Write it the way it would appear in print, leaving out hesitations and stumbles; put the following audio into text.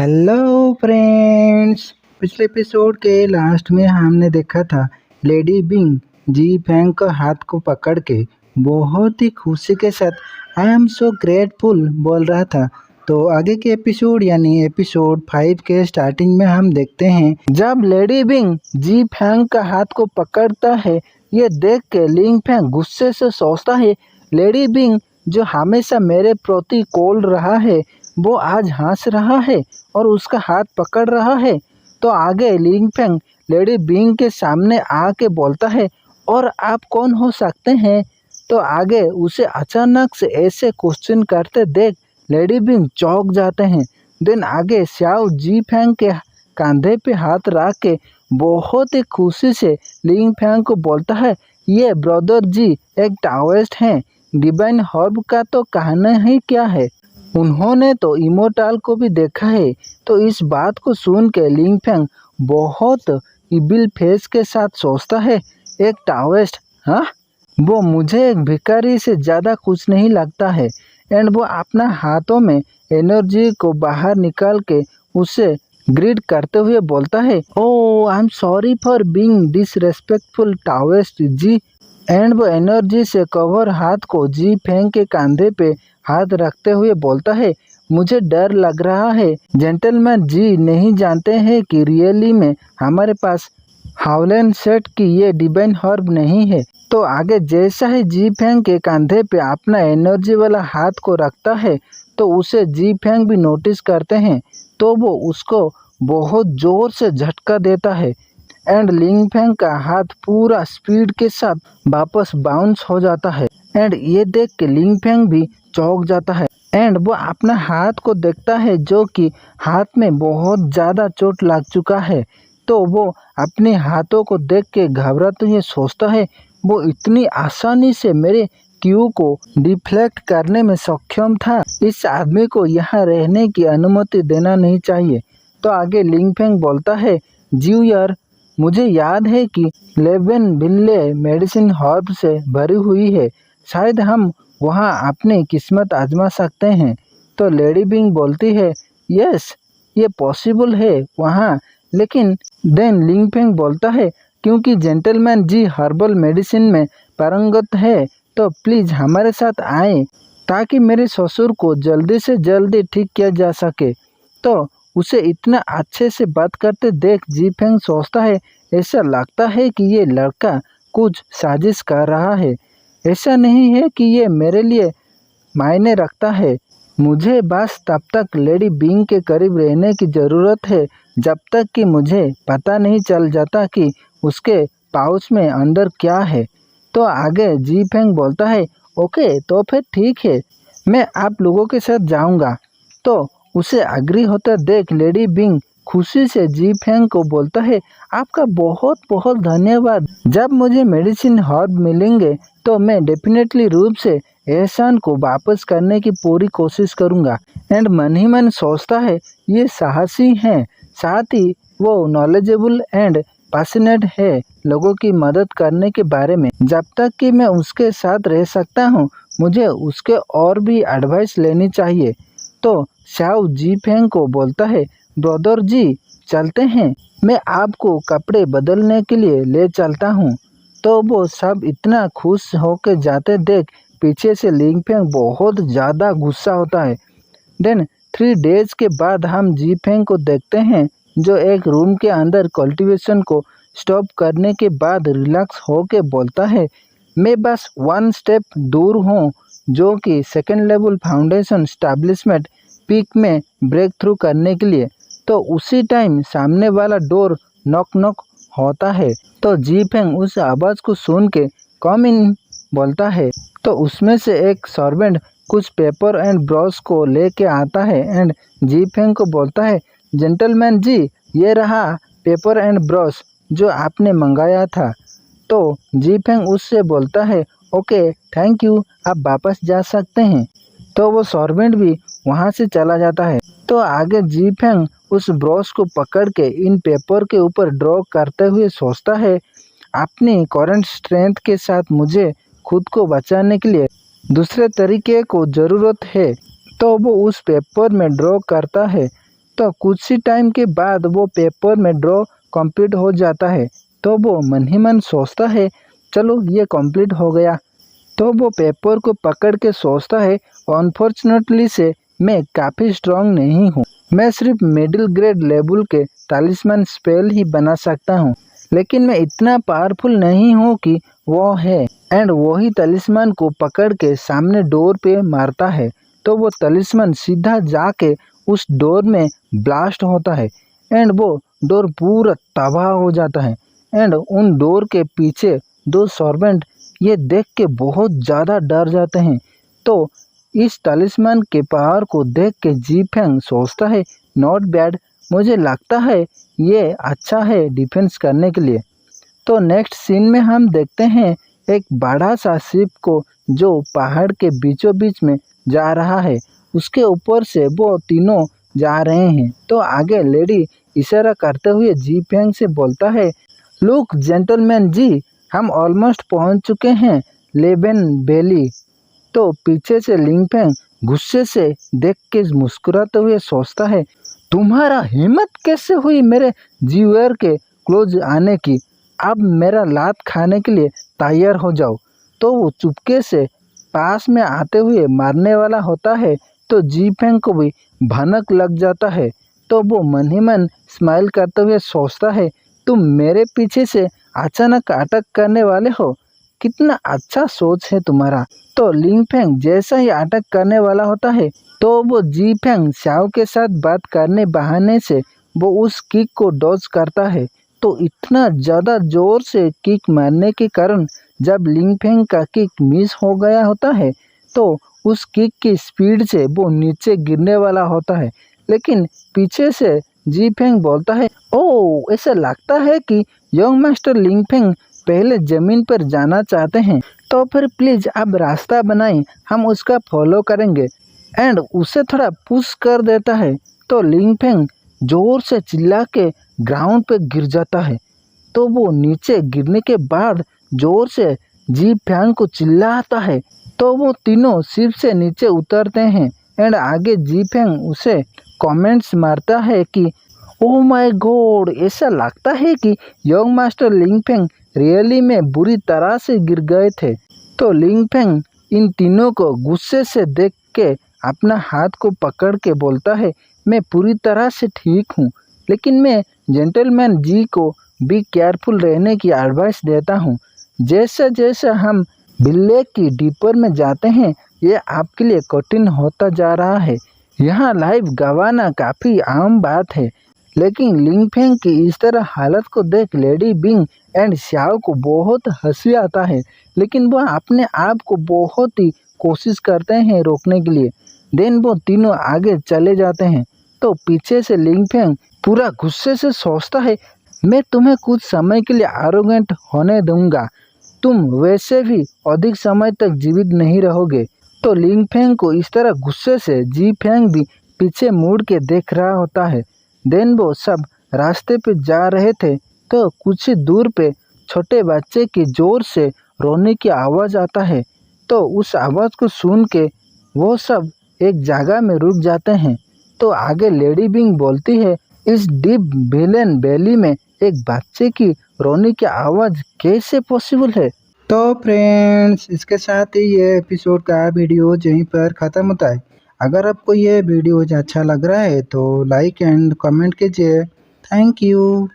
Hello friends. पिछले episode के last में हमने देखा था लेडी बिंग जी फैंग का हाथ को पकड़ के बहुत ही खुशी के साथ आई एम सो ग्रेटफुल बोल रहा था। तो आगे के एपिसोड यानी एपिसोड 5 के स्टार्टिंग में हम देखते हैं जब लेडी बिंग जी फैंग का हाथ को पकड़ता है। ये देख के लिंग फैंग गुस्से से सोचता है लेडी बिंग जो हमेशा मेरे प्रति कोल रहा है वो आज हंस रहा है और उसका हाथ पकड़ रहा है। तो आगे लिंग फैंग लेडी बिंग के सामने आके बोलता है और आप कौन हो सकते हैं। तो आगे उसे अचानक से ऐसे क्वेश्चन करते देख लेडी बिंग चौंक जाते हैं। देन आगे श्याओ जी फैंग के कंधे पे हाथ रख के बहुत ही खुशी से लिंग फैंग को बोलता है ये ब्रदर जी एक टाओइस्ट हैं, डिवाइन हर्ब का तो कहना ही क्या है, उन्होंने तो इमोर्टल को भी देखा है। तो इस बात को सुन के लिंग फैंग बहुत इविल फेस के साथ सोचता है एक टाओइस्ट, हाँ वो मुझे एक भिखारी से ज़्यादा कुछ नहीं लगता है। एंड वो अपना हाथों में एनर्जी को बाहर निकाल के उसे ग्रीट करते हुए बोलता है oh I am sorry for being disrespectful Taoist ji. And वो एनर्जी से कवर हाथ को जी फैंग के कंधे पे हाथ रखते हुए बोलता है मुझे डर लग रहा है जेंटलमैन जी नहीं जानते हैं कि रियली में हमारे पास हाउलैंड सेट की ये डिवाइन हर्ब नहीं है। तो आगे जैसा ही जी फैंग के कंधे पे अपना एनर्जी वाला हाथ को रखता है तो उसे जी फैंग भी नोटिस करते हैं। तो वो उसको बहुत जोर से झटका देता है एंड लिंग फैंग का हाथ पूरा स्पीड के साथ वापस बाउंस हो जाता है। एंड ये देख के लिंग फैंग भी चौंक जाता है एंड वो अपना हाथ को देखता है जो कि हाथ में बहुत ज़्यादा चोट लग चुका है। तो वो अपने हाथों को देख के घबराते हुए सोचता है वो इतनी आसानी से मेरे क्यू को डिफ्लेक्ट करने में सक्षम था, इस आदमी को यहाँ रहने की अनुमति देना नहीं चाहिए। तो आगे लिंग फैंग बोलता है जीव यार मुझे याद है कि लेवेन बिल्ले मेडिसिन हर्ब से भरी हुई है, शायद हम वहाँ अपनी किस्मत आजमा सकते हैं। तो लेडी बिंग बोलती है यस ये पॉसिबल है वहाँ, लेकिन देन लिंग फैंग बोलता है क्योंकि जेंटलमैन जी हर्बल मेडिसिन में पारंगत है तो प्लीज़ हमारे साथ आए ताकि मेरे ससुर को जल्दी से जल्दी ठीक किया जा सके। तो उसे इतना अच्छे से बात करते देख जी फैंग सोचता है ऐसा लगता है कि ये लड़का कुछ साजिश कर रहा है, ऐसा नहीं है कि ये मेरे लिए मायने रखता है। मुझे बस तब तक लेडी बिंग के करीब रहने की ज़रूरत है जब तक कि मुझे पता नहीं चल जाता कि उसके पाउच में अंदर क्या है। तो आगे जी फैंग बोलता है ओके तो फिर ठीक है मैं आप लोगों के साथ जाऊंगा। तो उसे अग्री होता देख लेडी बिंग खुशी से जी फैंग को बोलता है आपका बहुत बहुत धन्यवाद, जब मुझे मेडिसिन हर्ब मिलेंगे तो मैं डेफिनेटली रूप से एहसान को वापस करने की पूरी कोशिश करूंगा। एंड मन ही मन सोचता है ये साहसी हैं, साथ ही वो नॉलेजेबल एंड पैशनेट है लोगों की मदद करने के बारे में। जब तक कि मैं उसके साथ रह सकता हूँ मुझे उसके और भी एडवाइस लेनी चाहिए। तो श्याओ जी फैंग को बोलता है ब्रदर जी चलते हैं, मैं आपको कपड़े बदलने के लिए ले चलता हूँ। तो वो सब इतना खुश होकर जाते देख पीछे से लिंग फैंग बहुत ज़्यादा गुस्सा होता है। देन 3 डेज के बाद हम जी फैंग को देखते हैं जो एक रूम के अंदर कल्टीवेशन को स्टॉप करने के बाद रिलैक्स होके बोलता है मैं बस 1 स्टेप दूर हूँ जो कि second level foundation establishment peak में ब्रेक थ्रू करने के लिए। तो उसी टाइम सामने वाला डोर नॉक नॉक होता है। तो जी फैंग उस आवाज़ को सुन के कम इन बोलता है। तो उसमें से एक सर्वेंट कुछ पेपर एंड ब्रश को लेके आता है एंड जी फैंग को बोलता है जेंटलमैन जी ये रहा पेपर एंड ब्रश जो आपने मंगाया था। तो जी फैंग उससे बोलता है ओके थैंक यू आप वापस जा सकते हैं। तो वो सर्वेंट भी वहाँ से चला जाता है। तो आगे जी फैंग उस ब्रश को पकड़ के इन पेपर के ऊपर ड्रॉ करते हुए सोचता है अपनी करंट स्ट्रेंथ के साथ मुझे खुद को बचाने के लिए दूसरे तरीके को ज़रूरत है। तो वो उस पेपर में ड्रॉ करता है तो कुछ ही टाइम के बाद वो पेपर में ड्रॉ कंप्लीट हो जाता है। तो वो मन ही मन सोचता है चलो ये कंप्लीट हो गया। तो वो पेपर को पकड़ के सोचता है अनफॉर्चुनेटली से मैं काफ़ी स्ट्रांग नहीं हूँ। मैं सिर्फ मिडिल ग्रेड लेवल के तालिस्मान स्पेल ही बना सकता हूँ, लेकिन मैं इतना पावरफुल नहीं हूँ कि वो है। एंड वही तलिस्मान को पकड़ के सामने डोर पे मारता है। तो वो तलिस्मान सीधा जाके उस डोर में ब्लास्ट होता है एंड वो डोर पूरा तबाह हो जाता है। एंड उन डोर के पीछे दो सर्वेंट ये देख के बहुत ज़्यादा डर जाते हैं। तो इस तलिस्मान के पावर को देख के जी फेंग सोचता है नॉट बैड, मुझे लगता है ये अच्छा है डिफेंस करने के लिए। तो नेक्स्ट सीन में हम देखते हैं एक बड़ा सा शिप को जो पहाड़ के बीचों बीच में जा रहा है। उसके ऊपर से वो तीनों जा रहे हैं। तो आगे लेडी इशारा करते हुए जी फेंग से बोलता है लुक जेंटलमैन जी, हम ऑलमोस्ट पहुंच चुके हैं लेबेन वैली। तो पीछे से लिंग फेंग गुस्से से देख के मुस्कुराते हुए सोचता है तुम्हारा हिम्मत कैसे हुई मेरे जीवर के क्लोज आने की, अब मेरा लात खाने के लिए तैयार हो जाओ। तो वो चुपके से पास में आते हुए मारने वाला होता है। तो जी फेंग को भी भनक लग जाता है। तो वो मन ही मन स्माइल करते हुए सोचता है तुम मेरे पीछे से अचानक अटैक करने वाले हो, कितना अच्छा सोच है तुम्हारा। तो लिंग फेंग जैसा ही अटैक करने वाला होता है तो वो जी फेंग शाओ के साथ बात करने बहाने से वो उस किक को डॉज करता है। तो इतना ज़्यादा जोर से किक मारने के कारण जब लिंग फेंग का किक मिस हो गया होता है तो उस किक की स्पीड से वो नीचे गिरने वाला होता है। लेकिन पीछे से जी फेंग बोलता है ओह, ऐसा लगता है कि यंग मास्टर लिंग फेंग पहले जमीन पर जाना चाहते हैं, तो फिर प्लीज आप रास्ता बनाएं, हम उसका फॉलो करेंगे। एंड उसे थोड़ा पुश कर देता है। तो लिंग फेंग जोर से चिल्ला के ग्राउंड पे गिर जाता है। तो वो नीचे गिरने के बाद जोर से जी फेंग को चिल्लाता है। तो वो तीनों शिप से नीचे उतरते हैं एंड आगे जी फेंग उसे कमेंट्स मारता है कि ओह माय गॉड, ऐसा लगता है कि यंग मास्टर लिंग फेंग रियली में बुरी तरह से गिर गए थे। तो लिंग फेंग इन तीनों को गुस्से से देख के अपना हाथ को पकड़ के बोलता है मैं पूरी तरह से ठीक हूँ, लेकिन मैं जेंटलमैन जी को भी केयरफुल रहने की एडवाइस देता हूँ। जैसे जैसे हम बिल्ले की डीपर में जाते हैं ये आपके लिए कठिन होता जा रहा है। यहाँ लाइफ गंवाना काफ़ी आम बात है, लेकिन लिंग फेंग की इस तरह हालत को देख लेडी बिंग एंड शाओ को बहुत हंसी आता है, लेकिन वो अपने आप को बहुत ही कोशिश करते हैं रोकने के लिए। देन वो तीनों आगे चले जाते हैं। तो पीछे से लिंग फेंग पूरा गुस्से से सोचता है मैं तुम्हें कुछ समय के लिए आरोगेंट होने दूंगा, तुम वैसे भी अधिक समय तक जीवित नहीं रहोगे। तो लिंग फेंग को इस तरह गुस्से से जी फेंग भी पीछे मुड़ के देख रहा होता है। देन वो सब रास्ते पे जा रहे थे तो कुछ ही दूर पे छोटे बच्चे की जोर से रोने की आवाज़ आता है। तो उस आवाज़ को सुन के वो सब एक जगह में रुक जाते हैं। तो आगे लेडी बिंग बोलती है इस डीप विलेन वैली में एक बच्चे की रोने की आवाज़ कैसे पॉसिबल है। तो फ्रेंड्स, इसके साथ ही ये एपिसोड का वीडियो यहीं पर ख़त्म होता है। अगर आपको ये वीडियो अच्छा लग रहा है तो लाइक एंड कमेंट कीजिए। Thank you.